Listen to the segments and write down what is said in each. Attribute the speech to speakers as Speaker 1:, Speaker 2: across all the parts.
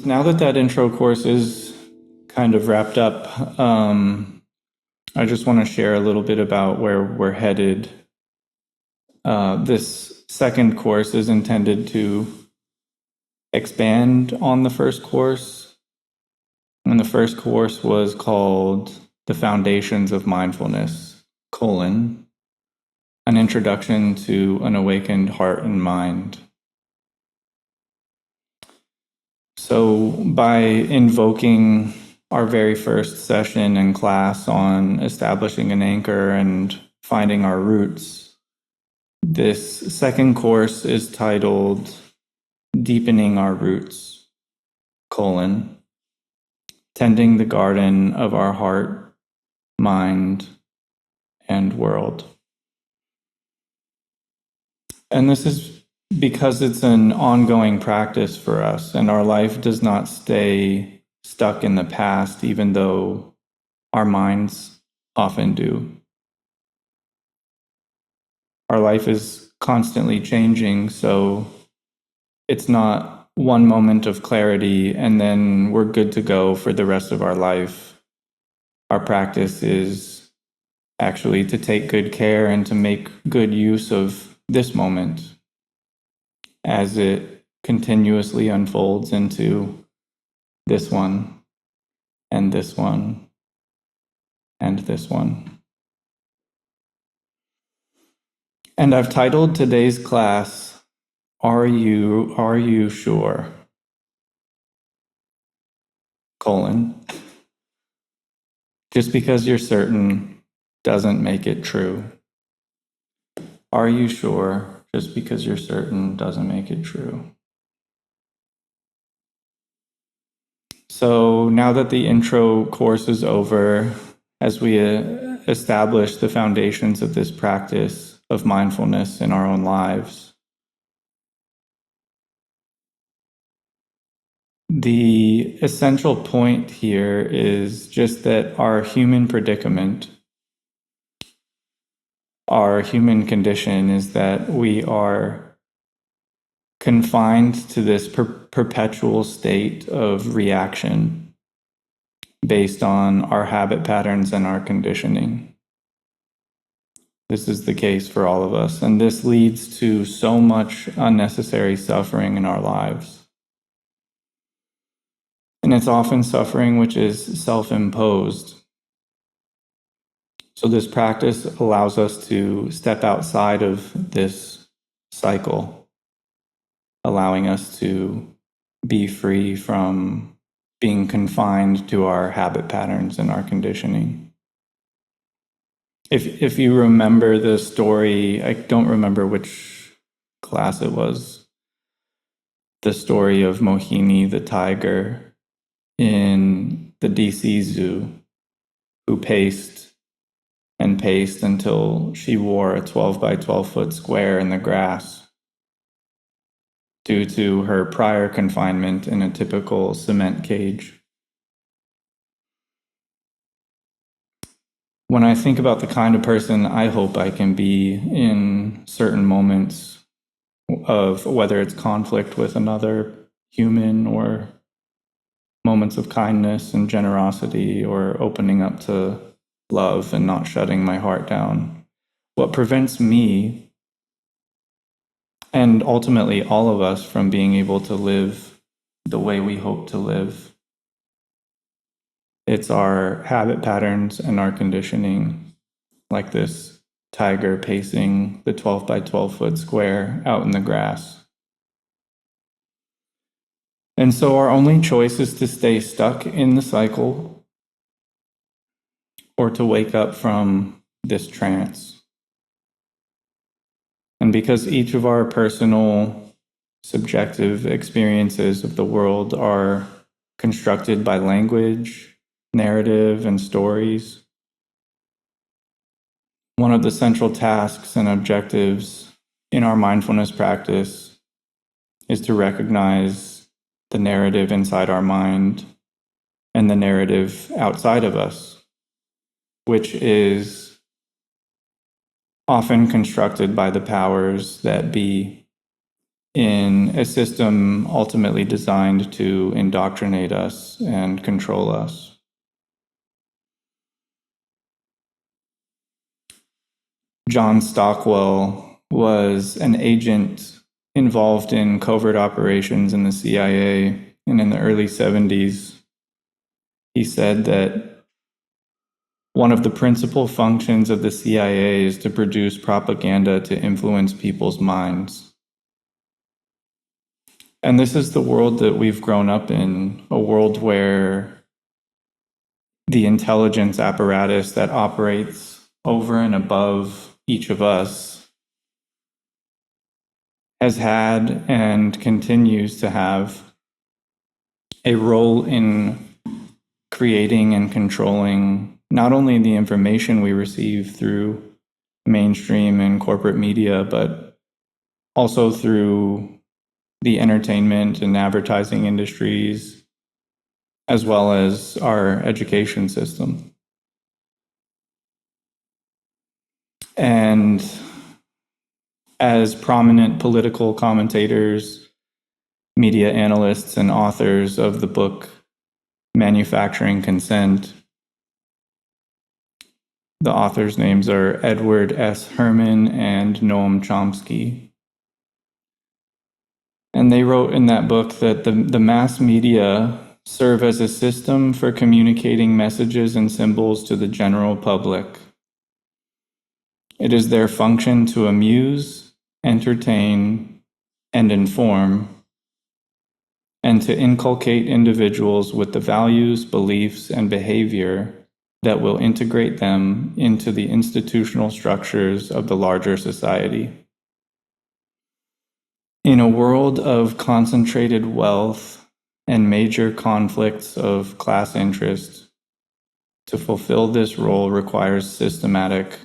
Speaker 1: Now that intro course is kind of wrapped up, I just want to share a little bit about where we're headed. This second course is intended to expand on the first course. And the first course was called The Foundations of Mindfulness, an introduction to an awakened heart and mind. So by invoking our very first session in class on establishing an anchor and finding our roots, this second course is titled Deepening Our Roots, tending the garden of our heart, mind, and world. And this is because it's an ongoing practice for us, and our life does not stay stuck in the past, even though our minds often do. Our life is constantly changing, so it's not one moment of clarity and then we're good to go for the rest of our life. Our practice is actually to take good care and to make good use of this moment as it continuously unfolds into this one, and this one, and this one. And I've titled today's class, Are You Sure? Just because you're certain doesn't make it true. Are you sure? Just because you're certain doesn't make it true. So now that the intro course is over, as we establish the foundations of this practice of mindfulness in our own lives, the essential point here is just that our human predicament, our human condition, is that we are confined to this perpetual state of reaction based on our habit patterns and our conditioning. This is the case for all of us, and this leads to so much unnecessary suffering in our lives. And it's often suffering which is self-imposed. So this practice allows us to step outside of this cycle, allowing us to be free from being confined to our habit patterns and our conditioning. If you remember the story, I don't remember which class it was, the story of Mohini the tiger in the DC Zoo, who paced and paced until she wore a 12 by 12 foot square in the grass due to her prior confinement in a typical cement cage. When I think about the kind of person I hope I can be in certain moments of whether it's conflict with another human or moments of kindness and generosity or opening up to love and not shutting my heart down, what prevents me and ultimately all of us from being able to live the way we hope to live, it's our habit patterns and our conditioning, like this tiger pacing the 12 by 12 foot square out in the grass. And so our only choice is to stay stuck in the cycle or to wake up from this trance. And because each of our personal, subjective experiences of the world are constructed by language, narrative, and stories, one of the central tasks and objectives in our mindfulness practice is to recognize the narrative inside our mind and the narrative outside of us, which is often constructed by the powers that be in a system ultimately designed to indoctrinate us and control us. John Stockwell was an agent involved in covert operations in the CIA, and in the early 70s, he said that one of the principal functions of the CIA is to produce propaganda to influence people's minds. And this is the world that we've grown up in, a world where the intelligence apparatus that operates over and above each of us has had and continues to have a role in creating and controlling not only the information we receive through mainstream and corporate media, but also through the entertainment and advertising industries, as well as our education system. And as prominent political commentators, media analysts, and authors of the book Manufacturing Consent, the authors' names are Edward S. Herman and Noam Chomsky. And they wrote in that book that the mass media serve as a system for communicating messages and symbols to the general public. It is their function to amuse, entertain, and inform, and to inculcate individuals with the values, beliefs, and behavior that will integrate them into the institutional structures of the larger society. In a world of concentrated wealth and major conflicts of class interest, to fulfill this role requires systematic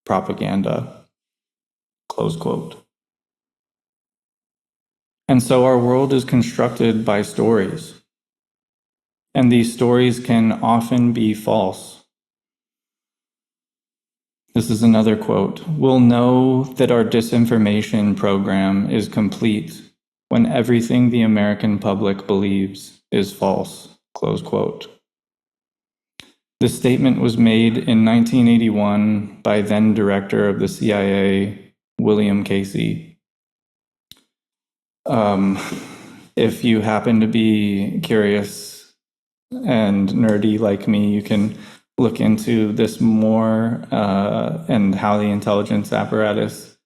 Speaker 1: propaganda. Close quote. And so our world is constructed by stories. And these stories can often be false. This is another quote. We'll know that our disinformation program is complete when everything the American public believes is false. Close quote. This statement was made in 1981 by then director of the CIA, William Casey. If you happen to be curious and nerdy like me, you can look into this more and how the intelligence apparatus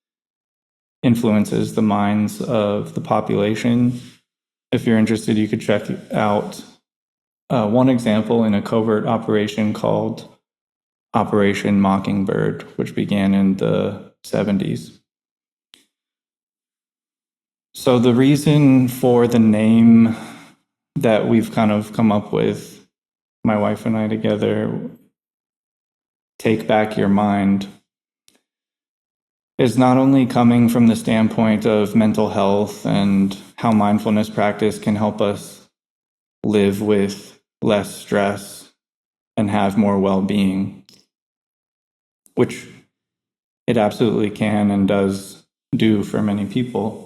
Speaker 1: influences the minds of the population. If you're interested, you could check out one example in a covert operation called Operation Mockingbird, which began in the 70s. So the reason for the name that we've kind of come up with, my wife and I together, Take Back Your Mind, is not only coming from the standpoint of mental health and how mindfulness practice can help us live with less stress and have more well-being, which it absolutely can and does do for many people.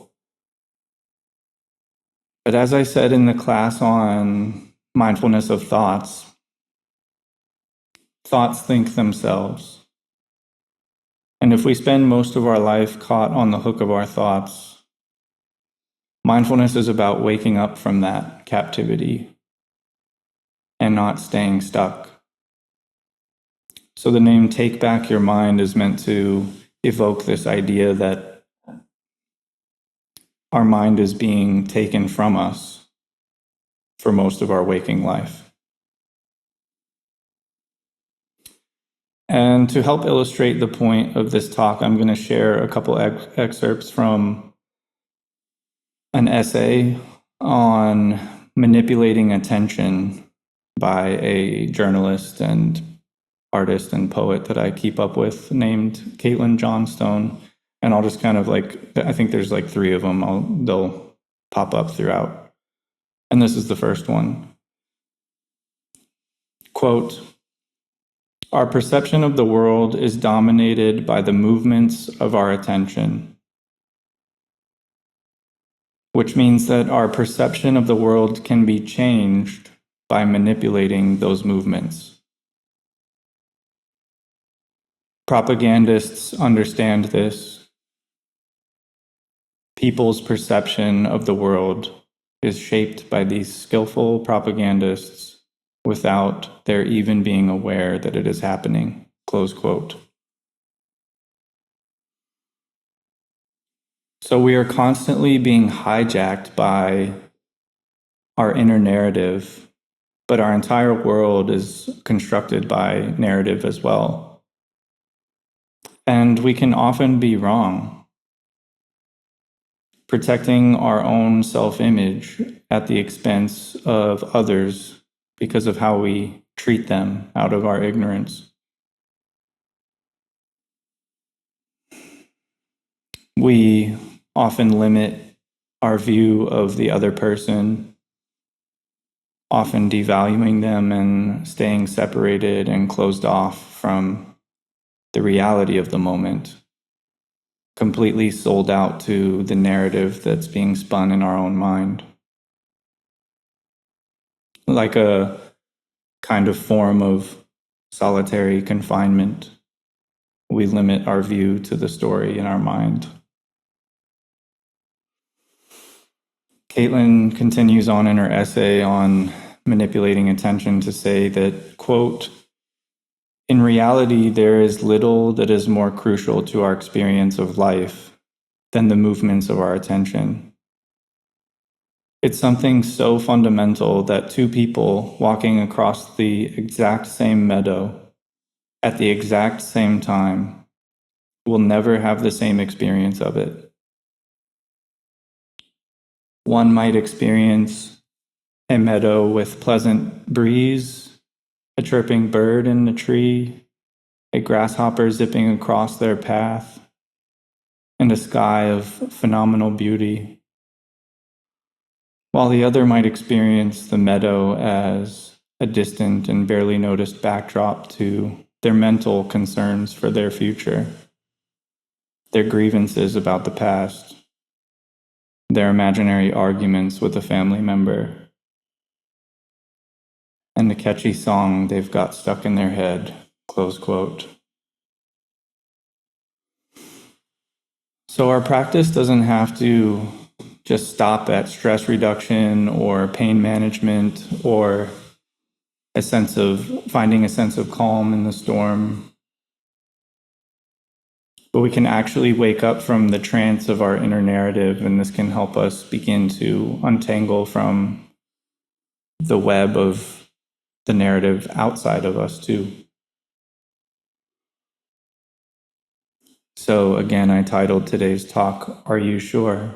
Speaker 1: But as I said in the class on mindfulness of thoughts, thoughts think themselves. And if we spend most of our life caught on the hook of our thoughts, mindfulness is about waking up from that captivity and not staying stuck. So the name Take Back Your Mind is meant to evoke this idea that our mind is being taken from us for most of our waking life. And to help illustrate the point of this talk, I'm going to share a couple excerpts from an essay on manipulating attention by a journalist and artist and poet that I keep up with named Caitlin Johnstone. And I'll just kind of I think there's like 3 of them. They'll pop up throughout. And this is the first one. Quote, "Our perception of the world is dominated by the movements of our attention. which means that our perception of the world can be changed by manipulating those movements. Propagandists understand this. People's perception of the world is shaped by these skillful propagandists without their even being aware that it is happening. Close quote. So we are constantly being hijacked by our inner narrative, but our entire world is constructed by narrative as well. And we can often be wrong. Protecting our own self-image at the expense of others because of how we treat them out of our ignorance. We often limit our view of the other person, often devaluing them and staying separated and closed off from the reality of the moment, completely sold out to the narrative that's being spun in our own mind. Like a kind of form of solitary confinement, we limit our view to the story in our mind. Caitlin continues on in her essay on manipulating attention to say that, quote, "In reality, there is little that is more crucial to our experience of life than the movements of our attention. It's something so fundamental that two people walking across the exact same meadow at the exact same time will never have the same experience of it. One might experience a meadow with pleasant breeze, a chirping bird in a tree, a grasshopper zipping across their path, and a sky of phenomenal beauty, while the other might experience the meadow as a distant and barely noticed backdrop to their mental concerns for their future, their grievances about the past, their imaginary arguments with a family member, and the catchy song they've got stuck in their head," close quote. So our practice doesn't have to just stop at stress reduction or pain management or finding a sense of calm in the storm. But we can actually wake up from the trance of our inner narrative, and this can help us begin to untangle from the web of the narrative outside of us too. So again, I titled today's talk, "Are You Sure?"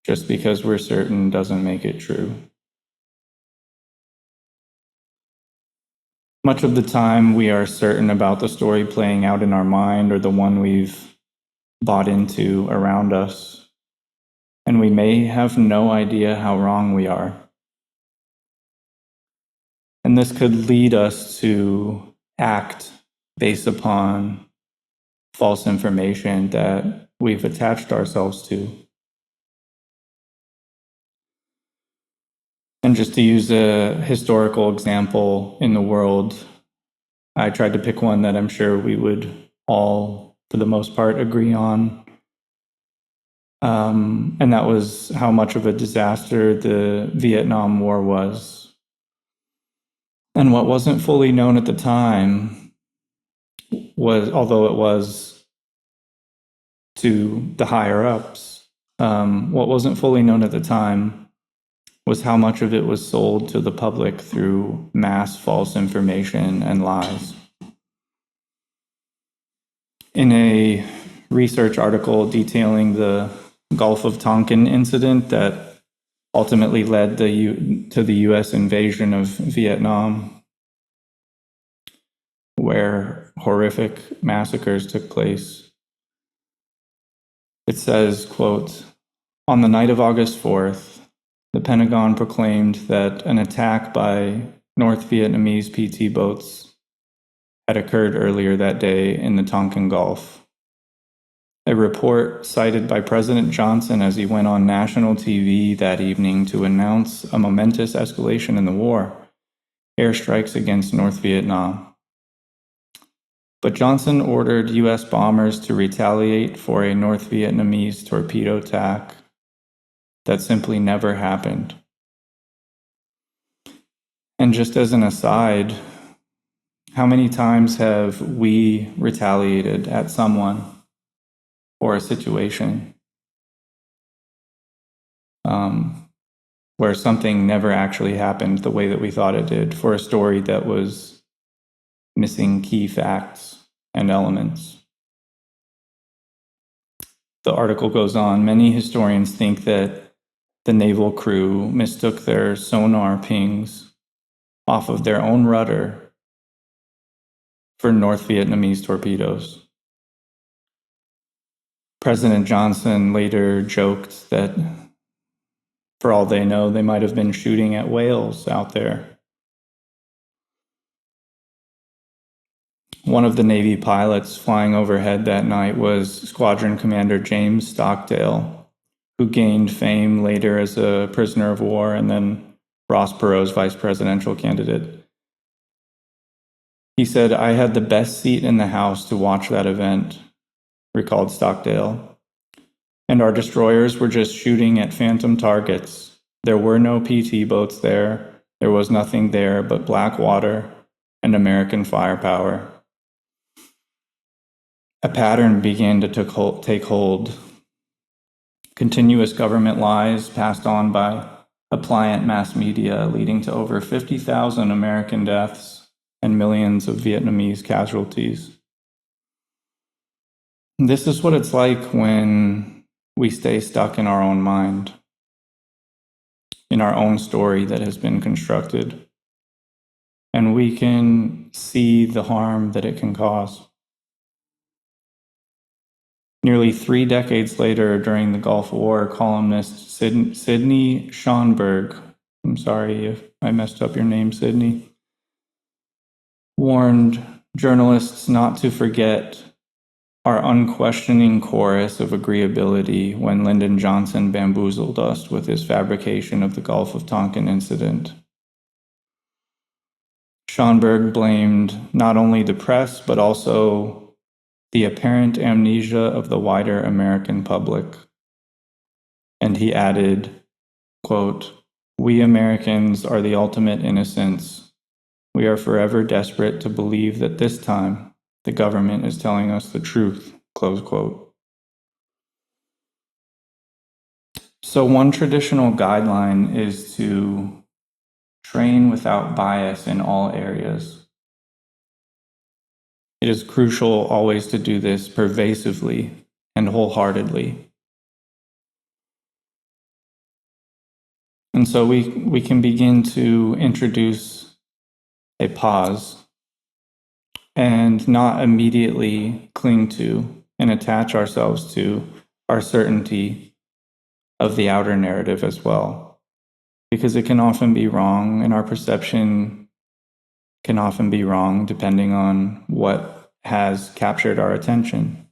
Speaker 1: Just because we're certain doesn't make it true. Much of the time, we are certain about the story playing out in our mind or the one we've bought into around us, and we may have no idea how wrong we are. And this could lead us to act based upon false information that we've attached ourselves to. And just to use a historical example in the world, I tried to pick one that I'm sure we would all, for the most part, agree on. And that was how much of a disaster the Vietnam War was. And what wasn't fully known at the time was, although it was to the higher ups, what wasn't fully known at the time was how much of it was sold to the public through mass false information and lies. In a research article detailing the Gulf of Tonkin incident that ultimately led to the US invasion of Vietnam, where horrific massacres took place, it says, quote, "On the night of August 4th, the Pentagon proclaimed that an attack by North Vietnamese PT boats had occurred earlier that day in the Tonkin Gulf. A report cited by President Johnson as he went on national TV that evening to announce a momentous escalation in the war: airstrikes against North Vietnam. But Johnson ordered U.S. bombers to retaliate for a North Vietnamese torpedo attack that simply never happened. And just as an aside, how many times have we retaliated at someone or a situation where something never actually happened the way that we thought it did, for a story that was missing key facts and elements? The article goes on. Many historians think that the naval crew mistook their sonar pings off of their own rudder for North Vietnamese torpedoes. President Johnson later joked that, for all they know, they might have been shooting at whales out there. One of the Navy pilots flying overhead that night was Squadron Commander James Stockdale, who gained fame later as a prisoner of war and then Ross Perot's vice presidential candidate. He said, "I had the best seat in the house to watch that event," recalled Stockdale. "And our destroyers were just shooting at phantom targets. There were no PT boats there. There was nothing there but black water and American firepower." A pattern began to take hold. Continuous government lies passed on by appliant mass media, leading to over 50,000 American deaths and millions of Vietnamese casualties. This is what it's like when we stay stuck in our own mind, in our own story that has been constructed, and we can see the harm that it can cause. Nearly 3 decades later, during the Gulf War, columnist Sidney Schonberg, I'm sorry if I messed up your name, Sidney, warned journalists not to forget our unquestioning chorus of agreeability when Lyndon Johnson bamboozled us with his fabrication of the Gulf of Tonkin incident. Schonberg blamed not only the press, but also the apparent amnesia of the wider American public. And he added, quote, "We Americans are the ultimate innocents. We are forever desperate to believe that this time the government is telling us the truth," close quote. So one traditional guideline is to train without bias in all areas. It is crucial always to do this pervasively and wholeheartedly. And so we can begin to introduce a pause and not immediately cling to and attach ourselves to our certainty of the outer narrative as well, because it can often be wrong, and our perception can often be wrong depending on what has captured our attention.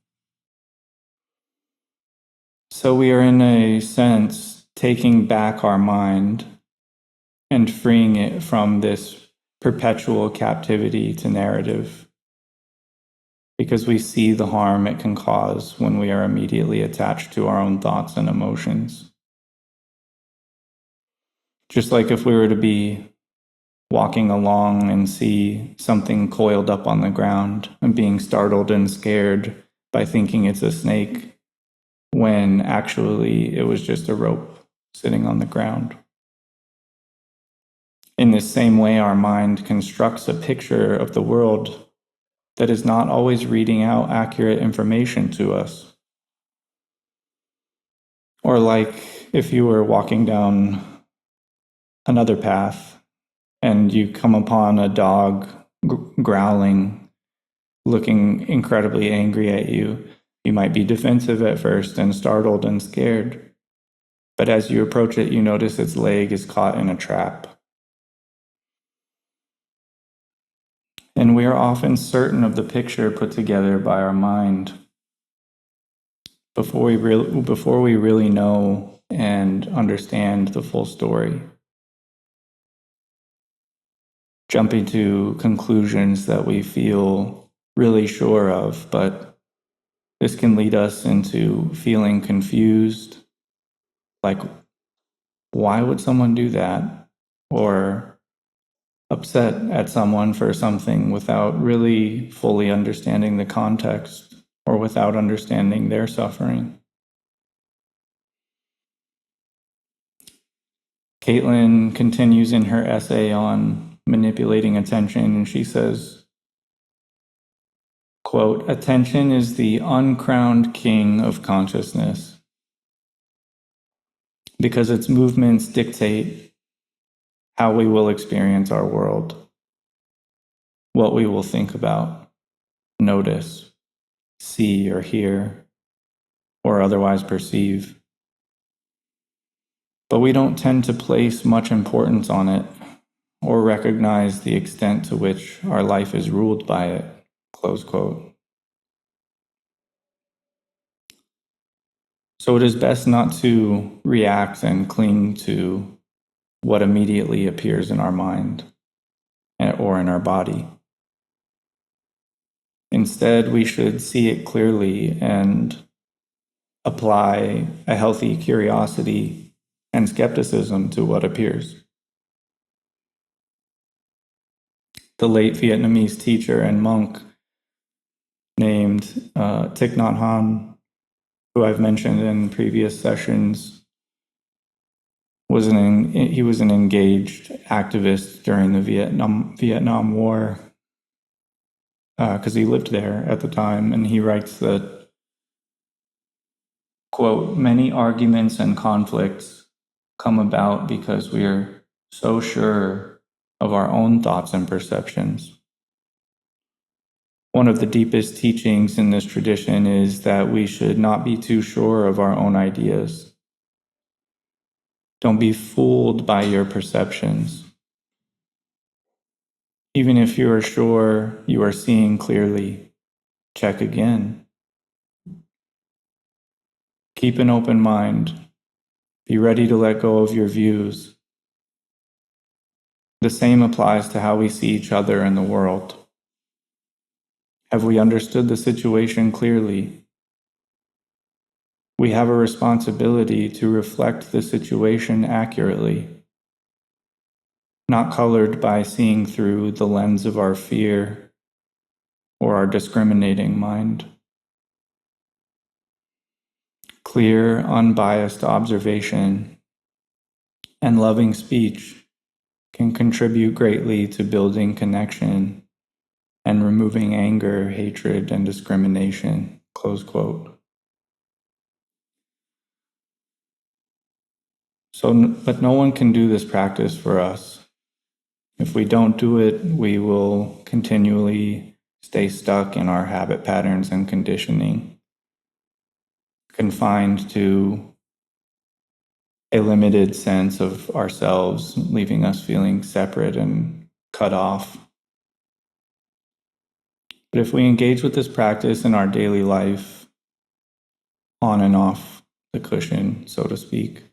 Speaker 1: So we are, in a sense, taking back our mind and freeing it from this perpetual captivity to narrative, because we see the harm it can cause when we are immediately attached to our own thoughts and emotions. Just like if we were to be walking along and see something coiled up on the ground and being startled and scared by thinking it's a snake, when actually it was just a rope sitting on the ground. In this same way, our mind constructs a picture of the world that is not always reading out accurate information to us. Or like if you were walking down another path and you come upon a dog growling, looking incredibly angry at you, you might be defensive at first and startled and scared. But as you approach it, you notice its leg is caught in a trap. And we are often certain of the picture put together by our mind. before we really know and understand the full story. Jumping to conclusions that we feel really sure of, but this can lead us into feeling confused, like, why would someone do that? Or upset at someone for something without really fully understanding the context or without understanding their suffering. Caitlin continues in her essay on manipulating attention, and she says, quote, "Attention is the uncrowned king of consciousness because its movements dictate how we will experience our world, what we will think about, notice, see or hear, or otherwise perceive. But we don't tend to place much importance on it or recognize the extent to which our life is ruled by it." Close quote. So it is best not to react and cling to what immediately appears in our mind or in our body. Instead, we should see it clearly and apply a healthy curiosity and skepticism to what appears. The late Vietnamese teacher and monk named Thich Nhat Hanh, who I've mentioned in previous sessions, he was an engaged activist during the Vietnam War because he lived there at the time, and he writes that, quote, "Many arguments and conflicts come about because we are so sure of our own thoughts and perceptions. One of the deepest teachings in this tradition is that we should not be too sure of our own ideas. Don't be fooled by your perceptions. Even if you are sure you are seeing clearly, check again. Keep an open mind. Be ready to let go of your views. The same applies to how we see each other and the world. Have we understood the situation clearly? We have a responsibility to reflect the situation accurately, not colored by seeing through the lens of our fear or our discriminating mind. Clear, unbiased observation and loving speech can contribute greatly to building connection and removing anger, hatred, and discrimination." Close quote. But no one can do this practice for us. If we don't do it, we will continually stay stuck in our habit patterns and conditioning, confined to a limited sense of ourselves, leaving us feeling separate and cut off. But if we engage with this practice in our daily life, on and off the cushion, so to speak,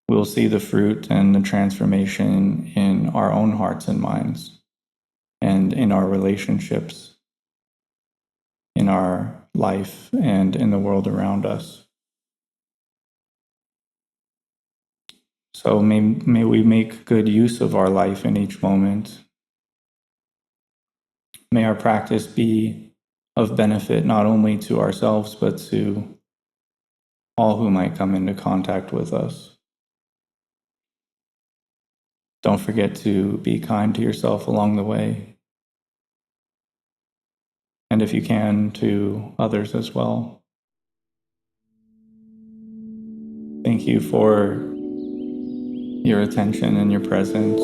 Speaker 1: we'll see the fruit and the transformation in our own hearts and minds, and in our relationships, in our life, and in the world around us. So may we make good use of our life in each moment. May our practice be of benefit not only to ourselves, but to all who might come into contact with us. Don't forget to be kind to yourself along the way, and if you can, to others as well. Thank you for your attention and your presence.